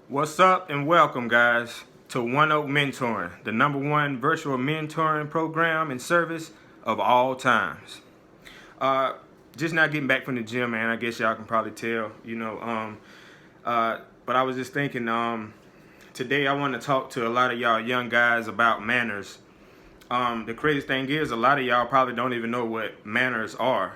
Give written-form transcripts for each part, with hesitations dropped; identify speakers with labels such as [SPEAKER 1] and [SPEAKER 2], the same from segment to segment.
[SPEAKER 1] What's up and welcome, guys, to One Oak Mentoring, the #1 virtual mentoring program and service of all times. Uh, just now getting back from the gym, man. I guess y'all can probably tell, but I was just thinking, today I want to talk to a lot of y'all young guys about manners. The crazy thing is, a lot of y'all probably don't even know what manners are.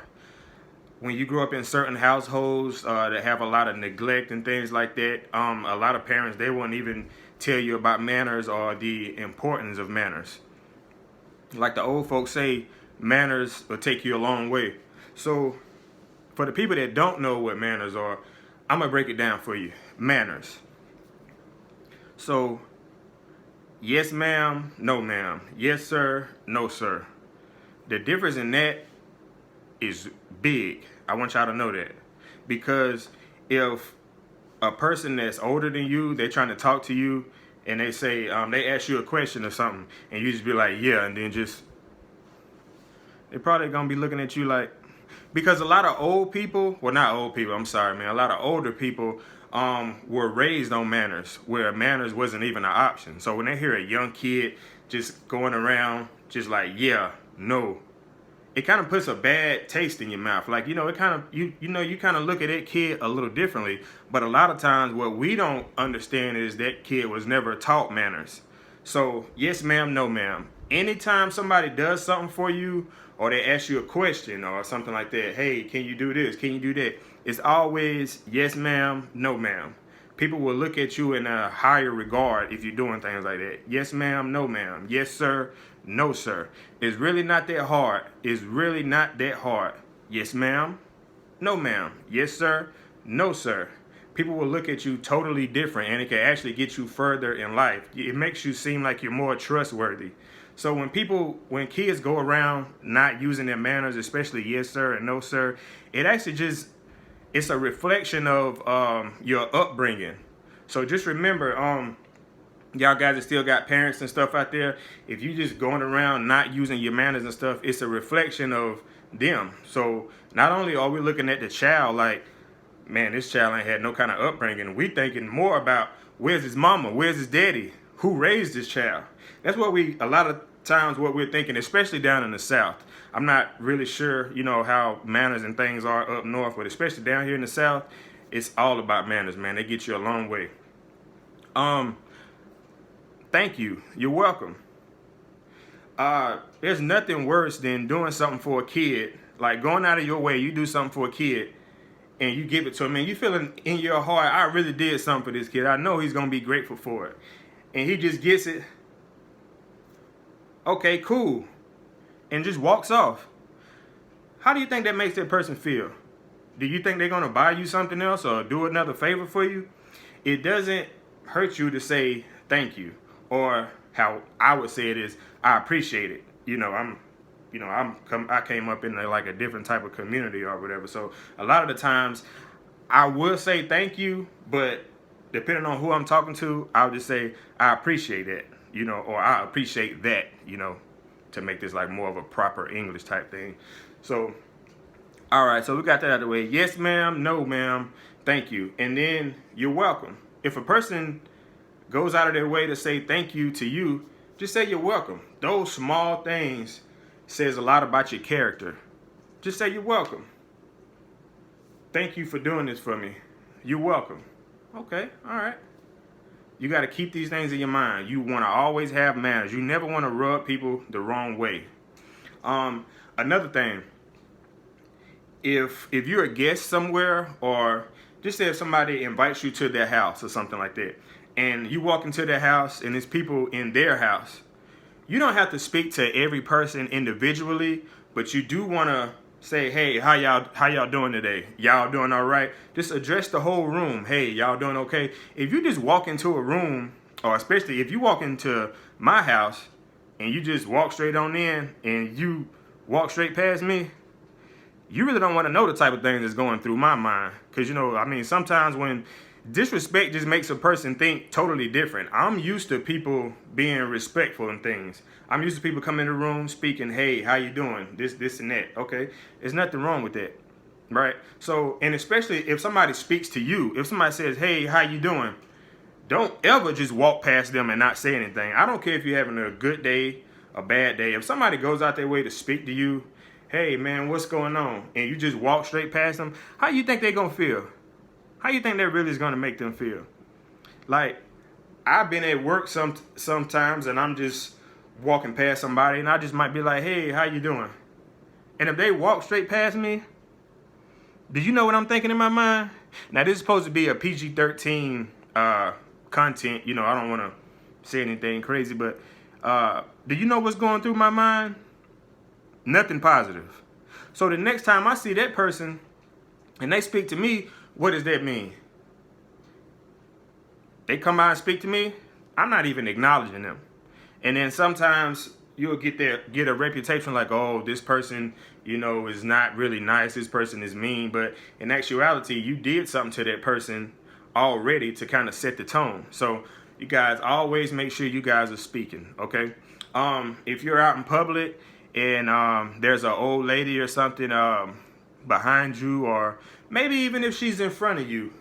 [SPEAKER 1] When you grow up in certain households that have a lot of neglect and things like that, a lot of parents, they won't even tell you about manners or the importance of manners. Like the old folks say, manners will take you a long way. So for the people that don't know what manners are, I'm going to break it down for you. Manners. So, yes ma'am, no ma'am. Yes sir, no sir. The difference in that is big. I want y'all to know that. Because if a person that's older than you, they're trying to talk to you, and they say, they ask you a question or something, and you just be like, yeah, and then they're probably going to be looking at you like, because a lot of old people, well, not old people, I'm sorry, man, a lot of older people were raised on manners, where manners wasn't even an option. So when they hear a young kid just going around just like, yeah, no, it kind of puts a bad taste in your mouth. Like, it kind of, you kind of look at that kid a little differently. But a lot of times what we don't understand is that kid was never taught manners. So, yes ma'am, no ma'am. Anytime somebody does something for you, or they ask you a question or something like that, hey, can you do this? Can you do that? It's always yes ma'am, no ma'am. People will look at you in a higher regard if you're doing things like that. Yes ma'am, no ma'am. Yes sir, no sir. It's really not that hard. It's really not that hard. Yes ma'am, no ma'am. Yes sir, no sir. People will look at you totally different, and it can actually get you further in life. It makes you seem like you're more trustworthy. So when kids go around not using their manners, especially yes sir and no sir, it actually it's a reflection of your upbringing. So just remember, y'all guys that still got parents and stuff out there, if you just going around not using your manners and stuff, it's a reflection of them. So not only are we looking at the child like, man, this child ain't had no kind of upbringing, we thinking more about where's his mama, where's his daddy, who raised this child. That's what a lot of times what we're thinking, especially down in the South. I'm not really sure, how manners and things are up north, but especially down here in the South, it's all about manners, man. They get you a long way. Thank you. You're welcome. There's nothing worse than doing something for a kid, like going out of your way, you do something for a kid, and you give it to him, and you feeling in your heart, I really did something for this kid. I know he's going to be grateful for it. And he just gets it. Okay, cool. And just walks off. How do you think that makes that person feel? Do you think they're going to buy you something else or do another favor for you? It doesn't hurt you to say thank you, or how I would say it is, I appreciate it. I came up in like a different type of community or whatever. So a lot of the times I will say thank you, but depending on who I'm talking to, I'll just say I appreciate it, or I appreciate that, to make this like more of a proper English type thing. So, all right, so we got that out of the way. Yes, ma'am, no, ma'am, thank you. And then you're welcome. If a person goes out of their way to say thank you to you, just say you're welcome. Those small things says a lot about your character. Just say you're welcome. Thank you for doing this for me. You're welcome. Okay, all right. You got to keep these things in your mind. You want to always have manners. You never want to rub people the wrong way. Another thing, if you're a guest somewhere, or just say if somebody invites you to their house or something like that, and you walk into their house and there's people in their house, you don't have to speak to every person individually, but you do want to say, hey, how y'all doing today? Y'all doing all right? Just address the whole room. Hey, y'all doing okay? If you just walk into a room, or especially if you walk into my house and you just walk straight on in and you walk straight past me, you really don't want to know the type of things that's going through my mind. Because, sometimes when disrespect just makes a person think totally different. I'm used to people being respectful and things. I'm used to people coming in the room speaking, hey, how you doing? This, and that. Okay, there's nothing wrong with that, right? So, and especially if somebody speaks to you, if somebody says, hey, how you doing? Don't ever just walk past them and not say anything. I don't care if you're having a good day, a bad day. If somebody goes out their way to speak to you, hey man, what's going on? And you just walk straight past them, how you think they're gonna feel? How you think that really is gonna make them feel? Like, I've been at work sometimes and I'm just walking past somebody and I just might be like, hey, how you doing? And if they walk straight past me, do you know what I'm thinking in my mind? Now this is supposed to be a PG-13 content. You know, I don't want to say anything crazy, but do you know what's going through my mind? Nothing positive. So the next time I see that person and they speak to me, what does that mean? They come by and speak to me, I'm not even acknowledging them. And then sometimes you'll get a reputation like, oh, this person, you know, is not really nice. This person is mean. But in actuality, you did something to that person already to kind of set the tone. So you guys always make sure you guys are speaking, okay? If you're out in public and there's an old lady or something behind you, or maybe even if she's in front of you,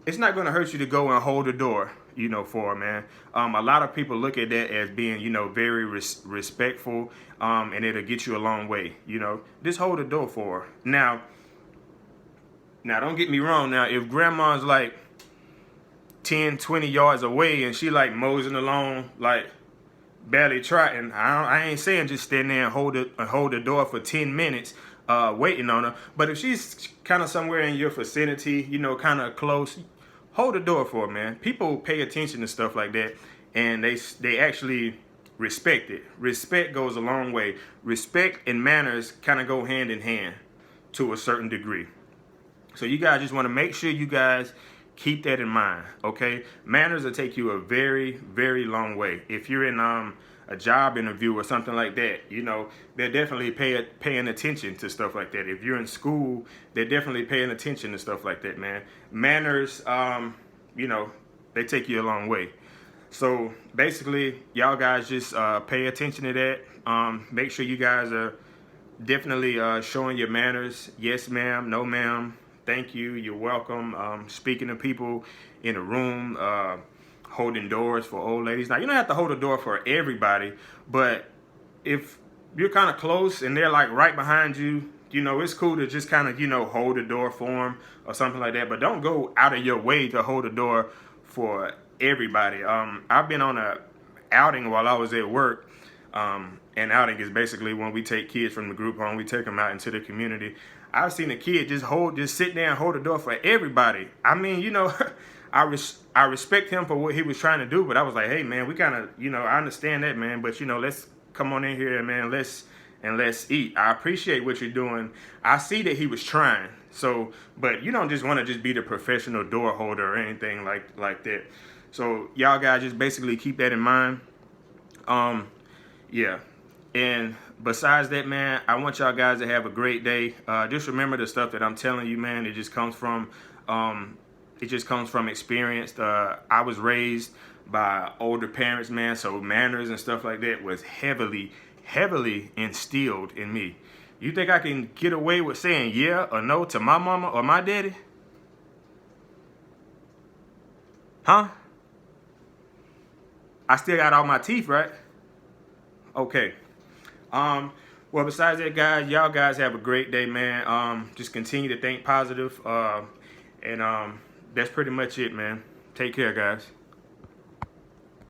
[SPEAKER 1] it's not going to hurt you to go and hold the door, you know, for her, man. A lot of people look at that as being, you know, very respectful, and it'll get you a long way, you know. Just hold the door for her. Now, don't get me wrong. Now, if grandma's like 10, 20 yards away and she like moseying along, like barely trotting, I ain't saying just stand there and hold the door for 10 minutes waiting on her. But if she's kind of somewhere in your vicinity, you know, kind of close, hold the door for her, man. People pay attention to stuff like that, and they actually respect it. Respect goes a long way. Respect and manners kind of go hand in hand to a certain degree. So you guys just want to make sure you guys keep that in mind, okay? Manners will take you a very, very long way. If you're in a job interview or something like that, you know, they're definitely paying attention to stuff like that. If you're in school, they're definitely paying attention to stuff like that, man. Manners, you know, they take you a long way. So basically, y'all guys just pay attention to that. Make sure you guys are definitely showing your manners. Yes, ma'am. No, ma'am. Thank you. You're welcome. Speaking to people in a room, holding doors for old ladies. Now, you don't have to hold a door for everybody, but if you're kind of close and they're like right behind you, you know, it's cool to just kind of, you know, hold the door for them or something like that. But don't go out of your way to hold the door for everybody. I've been on a outing while I was at work. And outing is basically when we take kids from the group home, we take them out into the community. I've seen a kid just sit there and hold the door for everybody. I mean, you know, I respect him for what he was trying to do, but I was like, hey man, we kind of, you know, I understand that, man, but you know, let's come on in here, man, let's eat. I appreciate what you're doing. I see that he was trying. So, but you don't just want to just be the professional door holder or anything like that. So y'all guys just basically keep that in mind. Yeah. And besides that, man, I want y'all guys to have a great day. Just remember the stuff that I'm telling you, man. It just comes from experience. I was raised by older parents, man. So manners and stuff like that was heavily instilled in me. You think I can get away with saying yeah or no to my mama or my daddy? Huh? I still got all my teeth, right? Okay. Well, besides that, guys, y'all guys have a great day, man. Just continue to think positive. And that's pretty much it, man. Take care, guys.